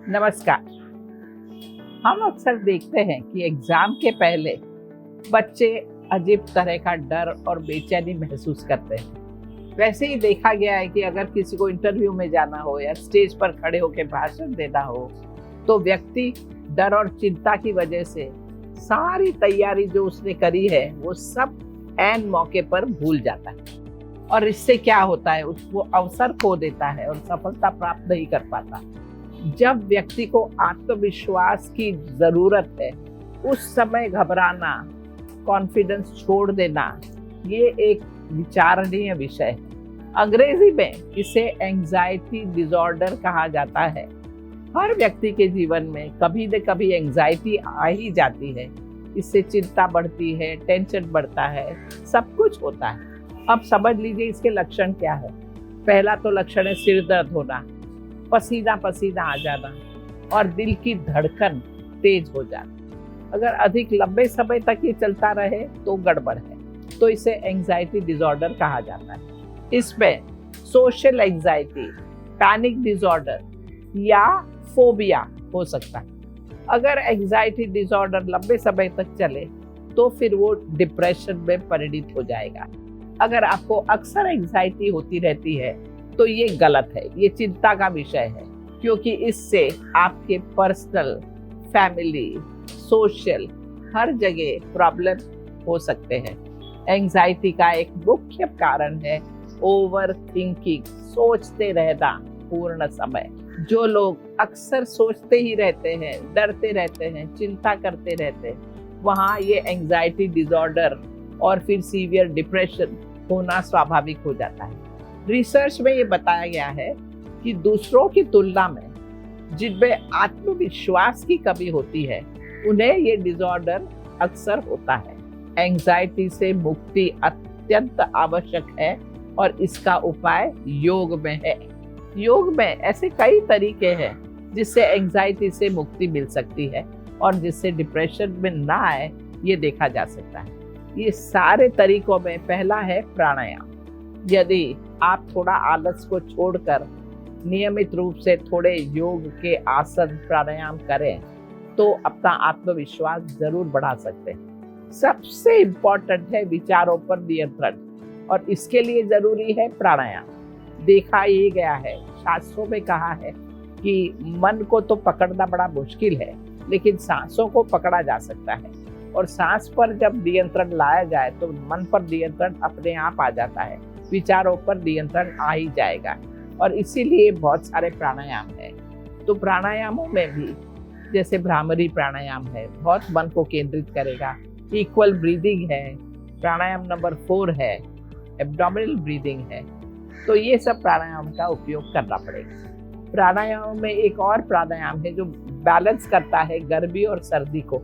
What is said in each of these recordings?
नमस्कार। हम अक्सर देखते हैं कि एग्जाम के पहले बच्चे अजीब तरह का डर और बेचैनी महसूस करते हैं। वैसे ही देखा गया है कि अगर किसी को इंटरव्यू में जाना हो या स्टेज पर खड़े होकर भाषण देना हो तो व्यक्ति डर और चिंता की वजह से सारी तैयारी जो उसने करी है वो सब ऐन मौके पर भूल जाता है और इससे क्या होता है, उसको अवसर खो देता है और सफलता प्राप्त नहीं कर पाता। जब व्यक्ति को आत्मविश्वास की जरूरत है उस समय घबराना, कॉन्फिडेंस छोड़ देना, ये एक विचारणीय विषय है। अंग्रेजी में इसे एंजाइटी डिसऑर्डर कहा जाता है। हर व्यक्ति के जीवन में कभी न कभी एंजाइटी आ ही जाती है। इससे चिंता बढ़ती है, टेंशन बढ़ता है, सब कुछ होता है। अब समझ लीजिए इसके लक्षण क्या है। पहला तो लक्षण है सिर दर्द होना, पसीना पसीना आ जाना और दिल की धड़कन तेज हो जाना। अगर अधिक लंबे समय तक ये चलता रहे तो गड़बड़ है, तो इसे एंजाइटी डिसऑर्डर कहा जाता है। इसमें सोशल एंजाइटी, पैनिक डिसऑर्डर या फोबिया हो सकता है। अगर एंजाइटी डिसऑर्डर लंबे समय तक चले तो फिर वो डिप्रेशन में परिणत हो जाएगा। अगर आपको अक्सर एंजाइटी होती रहती है तो ये गलत है, ये चिंता का विषय है, क्योंकि इससे आपके पर्सनल, फैमिली, सोशल हर जगह प्रॉब्लम हो सकते हैं। एंजाइटी का एक मुख्य कारण है ओवर थिंकिंग, सोचते रहना पूर्ण समय। जो लोग अक्सर सोचते ही रहते हैं, डरते रहते हैं, चिंता करते रहते हैं, वहाँ ये एंजाइटी डिसऑर्डर और फिर सीवियर डिप्रेशन होना स्वाभाविक हो जाता है। रिसर्च में ये बताया गया है कि दूसरों की तुलना में जिनमें आत्मविश्वास की कमी होती है उन्हें ये डिसऑर्डर अक्सर होता है। एंजाइटी से मुक्ति अत्यंत आवश्यक है और इसका उपाय योग में है। योग में ऐसे कई तरीके हैं जिससे एंजाइटी से मुक्ति मिल सकती है और जिससे डिप्रेशन में ना आए ये देखा जा सकता है। ये सारे तरीकों में पहला है प्राणायाम। यदि आप थोड़ा आलस को छोड़कर नियमित रूप से थोड़े योग के आसन, प्राणायाम करें तो अपना आत्मविश्वास जरूर बढ़ा सकते हैं। सबसे इम्पोर्टेंट है विचारों पर नियंत्रण और इसके लिए जरूरी है प्राणायाम। देखा ये गया है, शास्त्रों में कहा है कि मन को तो पकड़ना बड़ा मुश्किल है लेकिन सांसों को पकड़ा जा सकता है और सांस पर जब नियंत्रण लाया जाए तो मन पर नियंत्रण अपने आप आ जाता है, विचारों पर नियंत्रण आ ही जाएगा। और इसीलिए बहुत सारे प्राणायाम है। तो प्राणायामों में भी जैसे भ्रामरी प्राणायाम है, बहुत मन को केंद्रित करेगा। इक्वल ब्रीदिंग है, प्राणायाम नंबर 4 है, एब्डोमिनल ब्रीदिंग है। तो ये सब प्राणायाम का उपयोग करना पड़ेगा। प्राणायाम में एक और प्राणायाम है जो बैलेंस करता है गर्मी और सर्दी को,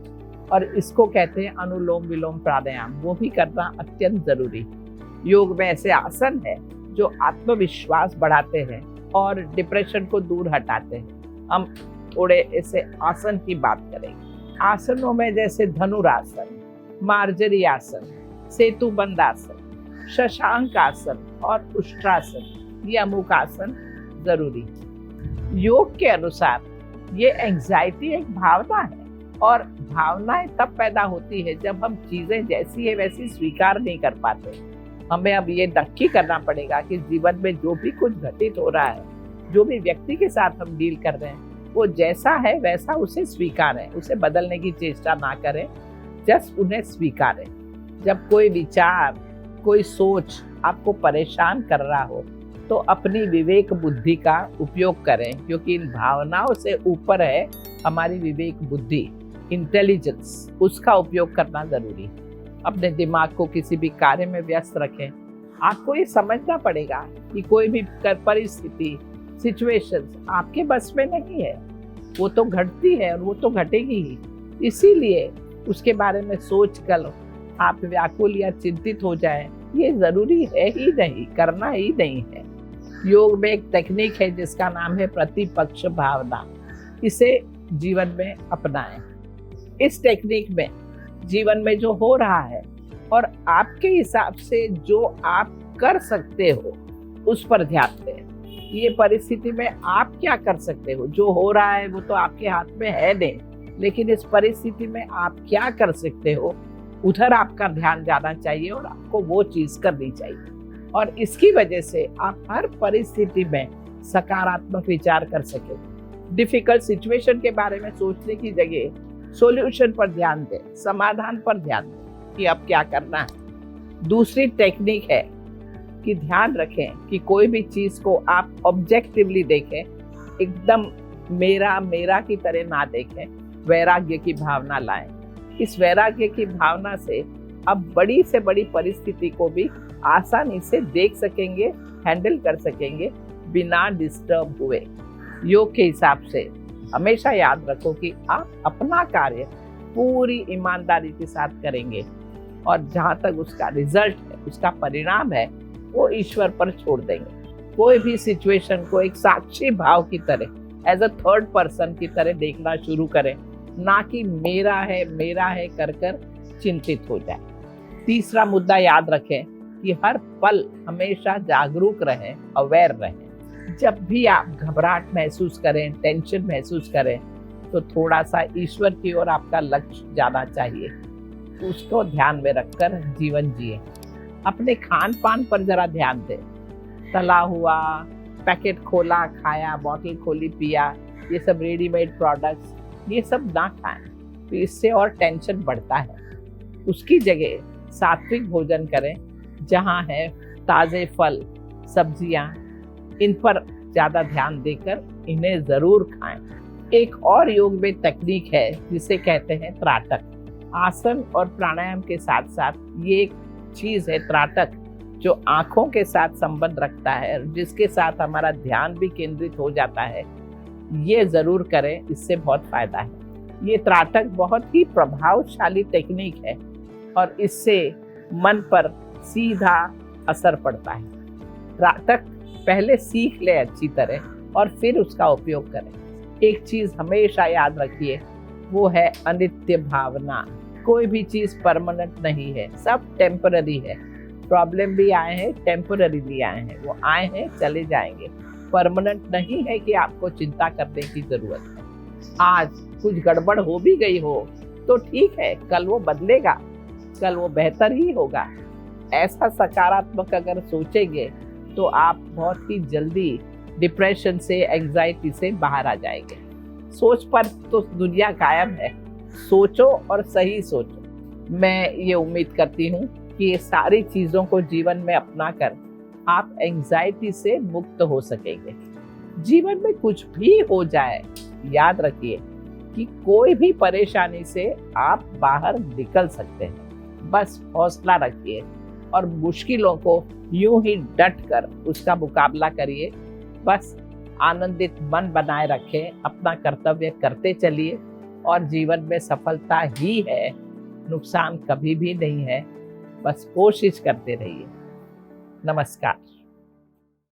और इसको कहते हैं अनुलोम विलोम प्राणायाम। वो भी करना अत्यंत जरूरी है। योग में ऐसे आसन है जो आत्मविश्वास बढ़ाते हैं और डिप्रेशन को दूर हटाते हैं। हम थोड़े ऐसे आसन की बात करेंगे। आसनों में जैसे धनुरासन, मार्जरी आसन, सेतुबंध आसन, शशांक आसन और उष्ट्रासन, ये अमुक आसन जरूरी है। योग के अनुसार ये एंजाइटी एक भावना है और भावनाएं तब पैदा होती है जब हम चीजें जैसी है वैसी स्वीकार नहीं कर पाते। हमें अब ये नक्की करना पड़ेगा कि जीवन में जो भी कुछ घटित हो रहा है, जो भी व्यक्ति के साथ हम डील कर रहे हैं, वो जैसा है वैसा उसे स्वीकारें, उसे बदलने की चेष्टा ना करें, जस्ट उन्हें स्वीकारें। जब कोई विचार, कोई सोच आपको परेशान कर रहा हो तो अपनी विवेक बुद्धि का उपयोग करें, क्योंकि इन भावनाओं से ऊपर है हमारी विवेक बुद्धि, इंटेलिजेंस, उसका उपयोग करना जरूरी है। अपने दिमाग को किसी भी कार्य में व्यस्त रखें। आपको ये समझना पड़ेगा कि कोई भी परिस्थिति, सिचुएशंस आपके बस में नहीं है, वो तो घटती है और वो तो घटेगी ही। इसीलिए उसके बारे में सोच कर आप व्याकुल या चिंतित हो जाएं, ये जरूरी है ही नहीं, करना ही नहीं है। योग में एक टेक्निक है जिसका नाम है प्रतिपक्ष भावना। इसे जीवन में अपनाएं। इस टेक्निक में जीवन में जो हो रहा है और आपके हिसाब से जो आप कर सकते हो उस पर ध्यान दें। ये परिस्थिति में आप क्या कर सकते हो। जो हो रहा है वो तो आपके हाथ में है नहीं, लेकिन इस परिस्थिति में आप क्या कर सकते हो, उधर आपका ध्यान जाना चाहिए और आपको वो चीज करनी चाहिए। और इसकी वजह से आप हर परिस्थिति में सकारात्मक विचार कर सके। डिफिकल्ट सिचुएशन के बारे में सोचने की जगह सॉल्यूशन पर ध्यान दें, समाधान पर ध्यान दें कि अब क्या करना है। दूसरी टेक्निक है कि ध्यान रखें कि कोई भी चीज को आप ऑब्जेक्टिवली देखें, एकदम मेरा मेरा की तरह ना देखें, वैराग्य की भावना लाएं। इस वैराग्य की भावना से अब बड़ी से बड़ी परिस्थिति को भी आसानी से देख सकेंगे, हैंडल कर सकेंगे बिना डिस्टर्ब हुए। योग के हिसाब से हमेशा याद रखो कि आप अपना कार्य पूरी ईमानदारी के साथ करेंगे और जहाँ तक उसका रिजल्ट है, उसका परिणाम है, वो ईश्वर पर छोड़ देंगे। कोई भी सिचुएशन को एक साक्षी भाव की तरह, एज अ थर्ड पर्सन की तरह देखना शुरू करें, ना कि मेरा है कर कर चिंतित हो जाए। तीसरा मुद्दा याद रखें कि हर पल हमेशा जागरूक रहें, अवेयर रहें। जब भी आप घबराहट महसूस करें, टेंशन महसूस करें, तो थोड़ा सा ईश्वर की ओर आपका लक्ष्य जाना चाहिए। उसको ध्यान में रखकर जीवन जिए। अपने खान पान पर जरा ध्यान दें। तला हुआ, पैकेट खोला खाया, बॉटल खोली पिया, ये सब रेडीमेड प्रोडक्ट्स, ये सब ना खाएं, तो इससे और टेंशन बढ़ता है। उसकी जगह सात्विक भोजन करें, जहाँ है ताज़े फल, सब्जियाँ, इन पर ज़्यादा ध्यान देकर इन्हें ज़रूर खाएं। एक और योग में तकनीक है जिसे कहते हैं त्राटक। आसन और प्राणायाम के साथ साथ ये एक चीज़ है त्राटक, जो आँखों के साथ संबंध रखता है, जिसके साथ हमारा ध्यान भी केंद्रित हो जाता है। ये ज़रूर करें, इससे बहुत फ़ायदा है। ये त्राटक बहुत ही प्रभावशाली टेक्निक है और इससे मन पर सीधा असर पड़ता है। त्राटक पहले सीख ले अच्छी तरह और फिर उसका उपयोग करें। एक चीज़ हमेशा याद रखिए, वो है अनित्य भावना। कोई भी चीज़ परमानेंट नहीं है, सब टेम्पररी है। प्रॉब्लम भी आए हैं, टेम्पररीली आए हैं, वो आए हैं, चले जाएंगे। परमानेंट नहीं है कि आपको चिंता करने की ज़रूरत है। आज कुछ गड़बड़ हो भी गई हो तो ठीक है, कल वो बदलेगा, कल वो बेहतर ही होगा। ऐसा सकारात्मक अगर सोचेंगे तो आप बहुत ही जल्दी डिप्रेशन से, एंजाइटी से बाहर आ जाएंगे। सोच पर तो दुनिया कायम है, सोचो और सही सोचो। मैं ये उम्मीद करती हूँ कि ये सारी चीज़ों को जीवन में अपना कर आप एंजाइटी से मुक्त हो सकेंगे। जीवन में कुछ भी हो जाए, याद रखिए कि कोई भी परेशानी से आप बाहर निकल सकते हैं। बस हौसला रखिए और मुश्किलों को यूं ही डट कर उसका मुकाबला करिए। बस आनंदित मन बनाए रखें, अपना कर्तव्य करते चलिए और जीवन में सफलता ही है, नुकसान कभी भी नहीं है। बस कोशिश करते रहिए। नमस्कार।